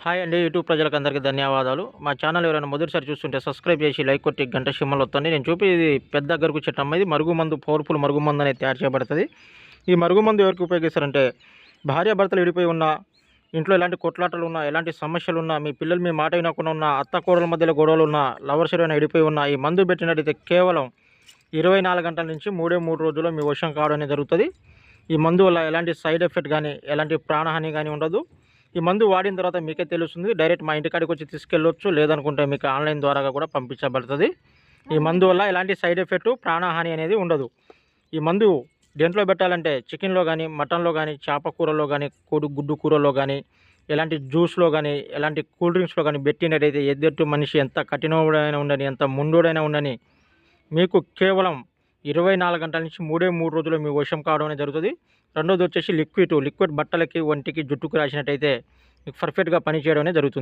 Hi అండి. YouTube ప్రజలకందరికీ ధన్యవాదాలు. మా ఛానల్ ఎవరైనా మొదటిసారి చూస్తుంటే సబ్స్క్రైబ్ చేసి లైక్ కొట్టి గంట సింబల్ వత్తండి. నేను చూపేది పెద్ద గరుకు చెట్టమ్మ. ఇది మరుగుమందు, పవర్ఫుల్ మరుగుమందు అనేది తయారు చేయబడుతుంది. ఈ మరుగుమందు ఎవరికి ఉపయోగిస్తారంటే, భార్యాభర్తలు విడిపోయి ఉన్న, ఇంట్లో ఎలాంటి కొట్లాటలు ఉన్నా, ఎలాంటి సమస్యలు ఉన్నా, మీ పిల్లలు మీ మాట వినకుండా ఉన్న, అత్త కోడల మధ్యలో గొడవలు ఉన్నా, లవర్స్ ఎవరైనా విడిపోయి ఉన్న, ఈ మందు పెట్టినట్టయితే కేవలం 24 గంటల నుంచి 3 రోజుల్లో మీ వశం కావడం అనేది జరుగుతుంది. ఈ మందు వల్ల ఎలాంటి సైడ్ ఎఫెక్ట్ కానీ, ఎలాంటి ప్రాణహాని కానీ ఉండదు. ఈ మందు వాడిన తర్వాత మీకే తెలుస్తుంది. డైరెక్ట్ మా ఇంటికాడికి వచ్చి తీసుకెళ్ళొచ్చు, లేదనుకుంటే మీకు ఆన్లైన్ ద్వారా కూడా పంపించబడుతుంది. ఈ మందు వల్ల ఎలాంటి సైడ్ ఎఫెక్ట్, ప్రాణహాని అనేది ఉండదు. ఈ మందు దేంట్లో పెట్టాలంటే చికెన్లో కానీ, మటన్లో కానీ, చేప కూరలో కానీ, గుడ్డు కూరలో కానీ, ఎలాంటి జ్యూస్లో కానీ, ఎలాంటి కూల్ డ్రింక్స్లో కానీ పెట్టినట్టయితే ఎద్దెట్టు మనిషి ఎంత కఠినోడైనా ఉండని, ఎంత ముండోడైనా ఉండని, మీకు కేవలం 24 గంటల నుంచి 3 రోజుల్లో మీ వశం కావడం అనేది జరుగుతుంది. రెండోది వచ్చేసి లిక్విడ్ బట్టలకి, ఒంటికి, జుట్టుకు రాసినట్టయితే మీకు పర్ఫెక్ట్గా పనిచేయడం అనేది జరుగుతుంది.